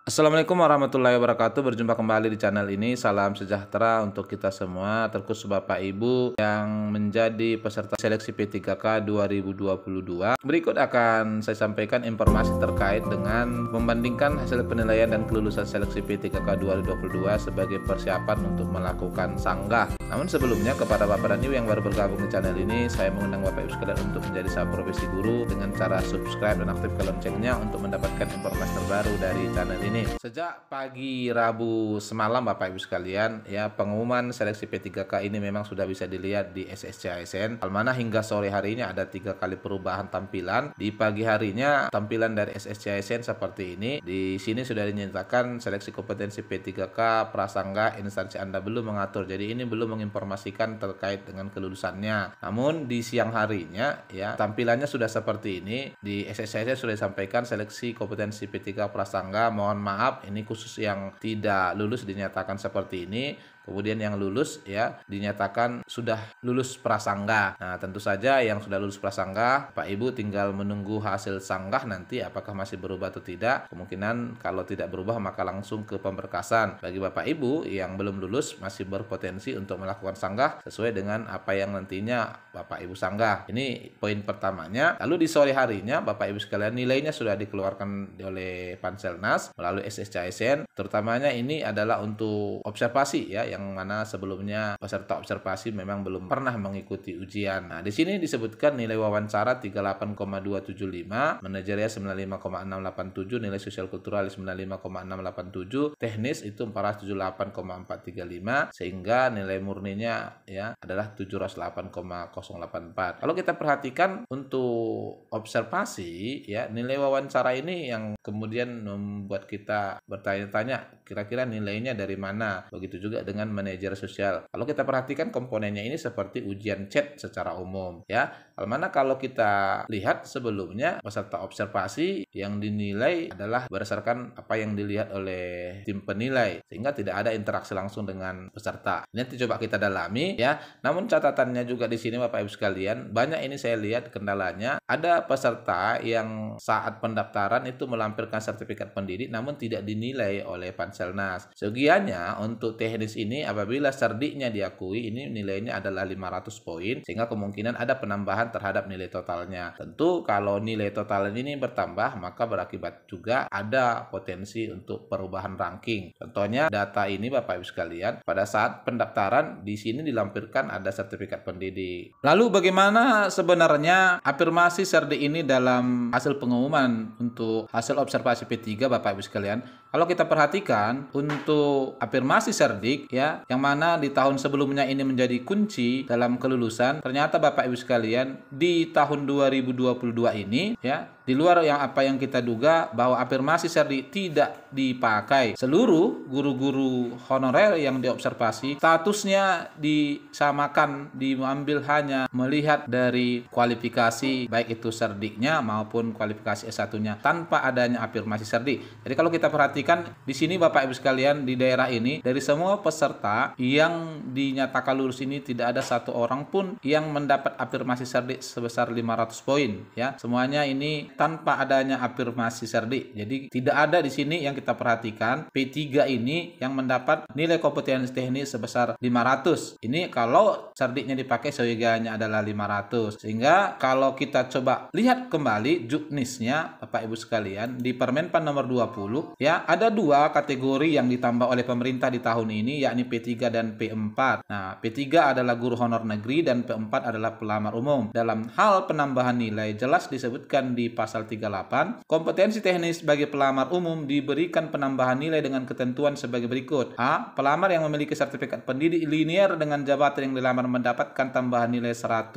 Assalamualaikum warahmatullahi wabarakatuh. Berjumpa kembali di channel ini. Salam sejahtera untuk kita semua, terkhusus Bapak Ibu yang menjadi peserta seleksi P3K 2022. Berikut akan saya sampaikan informasi terkait dengan membandingkan hasil penilaian dan kelulusan seleksi P3K 2022 sebagai persiapan untuk melakukan sanggah. Namun sebelumnya, kepada Bapak dan Ibu yang baru bergabung di channel ini, saya mengundang Bapak Ibu sekalian untuk menjadi sahabat profesi guru dengan cara subscribe dan aktifkan loncengnya untuk mendapatkan informasi terbaru dari channel ini. Sejak pagi Rabu semalam Bapak Ibu sekalian, ya, pengumuman seleksi P3K ini memang sudah bisa dilihat di SSC-ASN. Almana hingga sore hari ini ada 3 kali perubahan tampilan. Di pagi harinya tampilan dari SSC-ASN seperti ini. Di sini sudah dinyatakan seleksi kompetensi P3K prasangga instansi Anda belum mengatur. Jadi ini belum menginformasikan terkait dengan kelulusannya. Namun di siang harinya, ya, tampilannya sudah seperti ini. Di SSC-ASN sudah disampaikan seleksi kompetensi P3K prasangga. Mohon maaf, ini khusus yang tidak lulus dinyatakan seperti ini. Kemudian yang lulus, ya, dinyatakan sudah lulus prasangga. Nah, tentu saja yang sudah lulus prasangga, Pak Ibu tinggal menunggu hasil sanggah nanti apakah masih berubah atau tidak. Kemungkinan kalau tidak berubah maka langsung ke pemberkasan. Bagi Bapak Ibu yang belum lulus masih berpotensi untuk melakukan sanggah sesuai dengan apa yang nantinya Bapak Ibu sanggah. Ini poin pertamanya. Lalu di sore harinya Bapak Ibu sekalian, nilainya sudah dikeluarkan oleh Panselnas melalui SSC-ASN. Terutamanya ini adalah untuk observasi, ya, yang mana sebelumnya peserta observasi memang belum pernah mengikuti ujian. Nah, di sini disebutkan nilai wawancara 38,275, manajerial 95,687, nilai sosial kultural 95,687, teknis itu 478,435, sehingga nilai murninya, ya, adalah 708,084. Kalau kita perhatikan untuk observasi, ya, nilai wawancara ini yang kemudian membuat kita bertanya-tanya kira-kira nilainya dari mana. Begitu juga dengan manajer sosial. Kalau kita perhatikan komponennya ini seperti ujian chat secara umum, ya. Almana kalau kita lihat sebelumnya peserta observasi yang dinilai adalah berdasarkan apa yang dilihat oleh tim penilai, sehingga tidak ada interaksi langsung dengan peserta. Ini nanti coba kita dalami, ya. Namun catatannya juga di sini Bapak Ibu sekalian, banyak ini saya lihat kendalanya, ada peserta yang saat pendaftaran itu melampirkan sertifikat pendidik namun tidak dinilai oleh Panselnas. Segianya untuk teknis ini apabila serdiknya diakui, ini nilainya adalah 500 poin, sehingga kemungkinan ada penambahan terhadap nilai totalnya. Tentu kalau nilai total ini bertambah maka berakibat juga ada potensi untuk perubahan ranking. Contohnya data ini Bapak Ibu sekalian, pada saat pendaftaran di sini dilampirkan ada sertifikat pendidik. Lalu bagaimana sebenarnya afirmasi serdik ini dalam hasil pengumuman untuk hasil observasi P3 Bapak Ibu sekalian? Kalau kita perhatikan untuk afirmasi serdik, ya, yang mana di tahun sebelumnya ini menjadi kunci dalam kelulusan, ternyata Bapak Ibu sekalian di tahun 2022 ini, ya, di luar yang apa yang kita duga bahwa afirmasi serdik tidak dipakai. Seluruh guru-guru honorer yang diobservasi statusnya disamakan, diambil hanya melihat dari kualifikasi baik itu serdiknya maupun kualifikasi S1-nya tanpa adanya afirmasi serdik. Jadi kalau kita perhatikan di sini Bapak Ibu sekalian, di daerah ini dari semua peserta yang dinyatakan lulus ini tidak ada satu orang pun yang mendapat afirmasi serdik sebesar 500 poin, ya. Semuanya ini tanpa adanya afirmasi serdik. Jadi tidak ada di sini yang kita perhatikan P3 ini yang mendapat nilai kompetensi teknis sebesar 500. Ini kalau serdiknya dipakai seyogianya adalah 500. Sehingga kalau kita coba lihat kembali juknisnya Bapak Ibu sekalian di Permenpan nomor 20, ya, ada 2 kategori yang ditambah oleh pemerintah di tahun ini, yakni P3 dan P4. Nah, P3 adalah guru honor negeri dan P4 adalah pelamar umum. Dalam hal penambahan nilai jelas disebutkan di pasal 38, kompetensi teknis bagi pelamar umum diberikan penambahan nilai dengan ketentuan sebagai berikut. A. Pelamar yang memiliki sertifikat pendidik linear dengan jabatan yang dilamar mendapatkan tambahan nilai 100%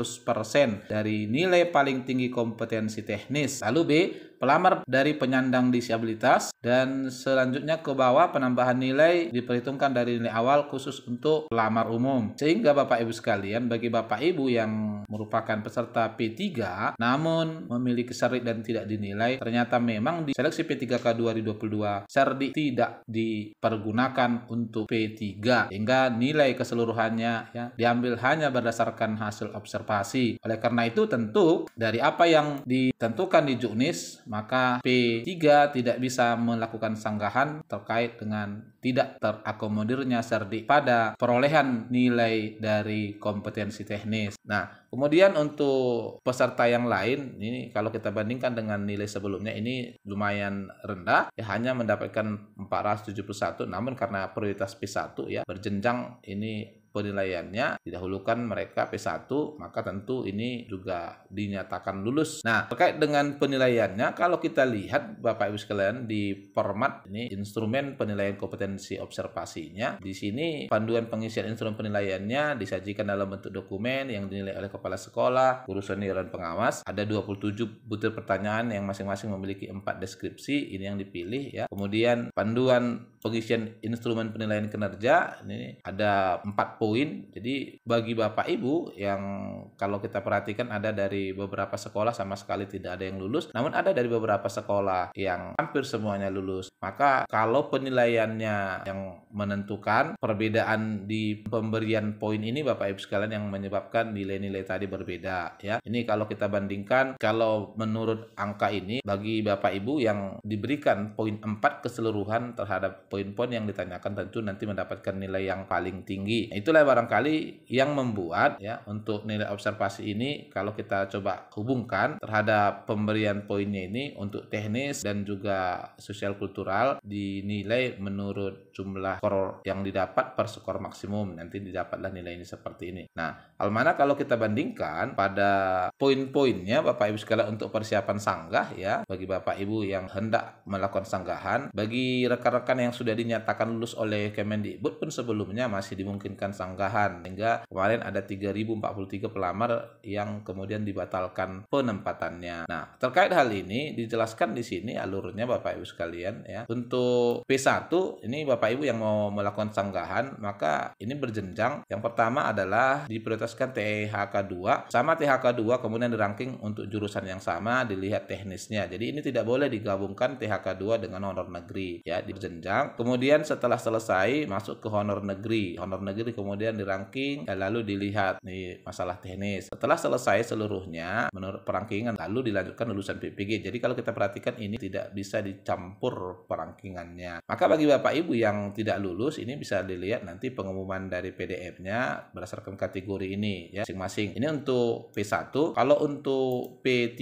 dari nilai paling tinggi kompetensi teknis. Lalu B. Pelamar dari penyandang disabilitas, dan selanjutnya ke bawah penambahan nilai diperhitungkan dari nilai awal khusus untuk pelamar umum. Sehingga Bapak Ibu sekalian, bagi Bapak Ibu yang merupakan peserta P3 namun memiliki serdik dan tidak dinilai, ternyata memang di seleksi P3K 2022 serdik tidak dipergunakan untuk P3, hingga nilai keseluruhannya, ya, diambil hanya berdasarkan hasil observasi. Oleh karena itu tentu dari apa yang ditentukan di juknis maka P3 tidak bisa melakukan sanggahan terkait dengan tidak terakomodirnya Cerdik pada perolehan nilai dari kompetensi teknis. Nah, kemudian untuk peserta yang lain, ini kalau kita bandingkan dengan nilai sebelumnya ini lumayan rendah, ya hanya mendapatkan 471, namun karena prioritas P1 ya berjenjang ini penilaiannya, didahulukan mereka P1, maka tentu ini juga dinyatakan lulus. Nah, terkait dengan penilaiannya, kalau kita lihat Bapak Ibu sekalian di format ini instrumen penilaian kompetensi observasinya, di sini panduan pengisian instrumen penilaiannya disajikan dalam bentuk dokumen yang dinilai oleh kepala sekolah, guru senior dan pengawas. Ada 27 butir pertanyaan yang masing-masing memiliki 4 deskripsi, ini yang dipilih ya. Kemudian panduan pengisian instrumen penilaian kinerja ini ada 4 poin. Jadi bagi Bapak Ibu yang kalau kita perhatikan ada dari beberapa sekolah sama sekali tidak ada yang lulus, namun ada dari beberapa sekolah yang hampir semuanya lulus. Maka kalau penilaiannya yang menentukan perbedaan di pemberian poin ini Bapak Ibu sekalian yang menyebabkan nilai-nilai tadi berbeda ya. Ini kalau kita bandingkan, kalau menurut angka ini bagi Bapak Ibu yang diberikan poin 4 keseluruhan terhadap poin-poin yang ditanyakan tentu nanti mendapatkan nilai yang paling tinggi. Itulah barangkali yang membuat ya untuk nilai observasi ini kalau kita coba hubungkan terhadap pemberian poinnya ini untuk teknis dan juga sosial kultural dinilai menurut jumlah skor yang didapat per skor maksimum, nanti didapatlah nilai ini seperti ini. Nah, hal mana kalau kita bandingkan pada poin-poinnya Bapak Ibu sekalian untuk persiapan sanggah ya, bagi Bapak Ibu yang hendak melakukan sanggahan, bagi rekan-rekan yang sudah dinyatakan lulus oleh Kemendikbud pun sebelumnya masih dimungkinkan sanggahan, sehingga kemarin ada 3043 pelamar yang kemudian dibatalkan penempatannya. Nah, terkait hal ini dijelaskan di sini alurnya Bapak Ibu sekalian ya. Untuk P1 ini Bapak Ibu yang mau melakukan sanggahan, maka ini berjenjang. Yang pertama adalah diprioritaskan THK2 sama THK2 kemudian dirangking untuk jurusan yang sama, dilihat teknisnya. Jadi ini tidak boleh digabungkan THK2 dengan honor negeri ya, berjenjang. Kemudian setelah selesai masuk ke honor negeri. Honor negeri kemudian dirangking dan lalu dilihat nih masalah teknis. Setelah selesai seluruhnya menurut perangkingan lalu dilanjutkan lulusan PPG. Jadi kalau kita perhatikan ini tidak bisa dicampur perangkingannya. Maka bagi Bapak Ibu yang tidak lulus ini bisa dilihat nanti pengumuman dari PDF-nya berdasarkan kategori ini ya masing-masing. Ini untuk P1. Kalau untuk P3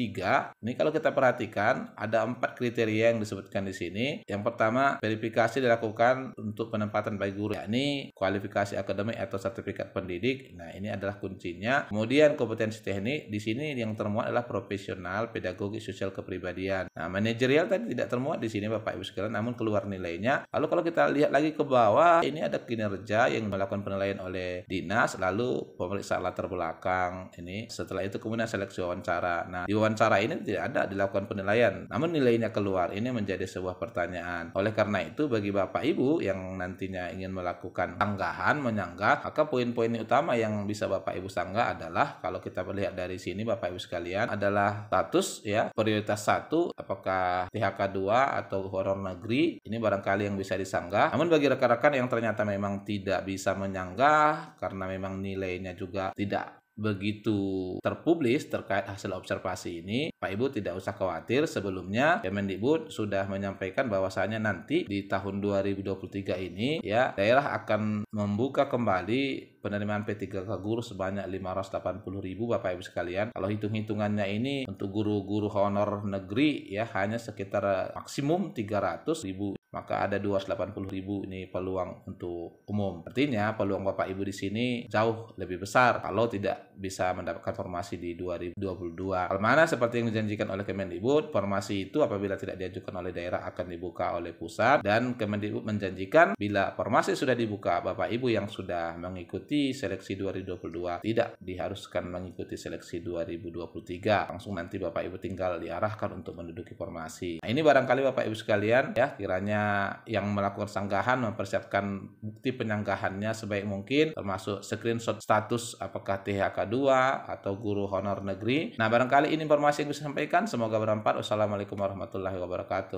ini kalau kita perhatikan ada 4 kriteria yang disebutkan di sini. Yang pertama, verifikasi dilakukan untuk penempatan bagi guru, yakni kualifikasi akademik atau sertifikat pendidik. Nah, ini adalah kuncinya. Kemudian kompetensi teknik, di sini yang termuat adalah profesional, pedagogi, sosial, kepribadian. Nah, manajerial tadi tidak termuat di sini Bapak Ibu sekalian, namun keluar nilainya. Lalu kalau kita lihat lagi ke bawah, ini ada kinerja yang melakukan penilaian oleh dinas, lalu pemeriksaan latar belakang. Ini setelah itu kemudian seleksi wawancara. Nah, di wawancara ini tidak ada dilakukan penilaian, namun nilainya keluar. Ini menjadi sebuah pertanyaan. Oleh karena itu bagi Bapak Ibu yang nantinya ingin melakukan sanggahan, menyanggah, maka poin-poin utama yang bisa Bapak Ibu sanggah adalah kalau kita melihat dari sini Bapak Ibu sekalian adalah status ya, prioritas 1 apakah THK2 atau honor negeri, ini barangkali yang bisa disanggah. Namun bagi rekan-rekan yang ternyata memang tidak bisa menyanggah karena memang nilainya juga tidak begitu terpublis terkait hasil observasi ini, Pak Ibu tidak usah khawatir. Sebelumnya Kemendikbud sudah menyampaikan bahwasanya nanti di tahun 2023 ini ya daerah akan membuka kembali penerimaan P3K guru sebanyak 580.000 Bapak Ibu sekalian. Kalau hitung-hitungannya ini untuk guru-guru honor negeri ya hanya sekitar maksimum 300.000, maka ada 280.000 ini peluang untuk umum. Artinya peluang Bapak Ibu di sini jauh lebih besar kalau tidak bisa mendapatkan formasi di 2022. Hal mana seperti yang dijanjikan oleh Kemendikbud, formasi itu apabila tidak diajukan oleh daerah akan dibuka oleh pusat, dan Kemendikbud menjanjikan bila formasi sudah dibuka, Bapak Ibu yang sudah mengikuti seleksi 2022 tidak diharuskan mengikuti seleksi 2023. Langsung nanti Bapak Ibu tinggal diarahkan untuk menduduki formasi. Nah, ini barangkali Bapak Ibu sekalian ya, kiranya yang melakukan sanggahan mempersiapkan bukti penyanggahannya sebaik mungkin, termasuk screenshot status apakah THK2 atau guru honor negeri. Nah, barangkali ini informasi yang bisa disampaikan, semoga bermanfaat. Wassalamualaikum warahmatullahi wabarakatuh.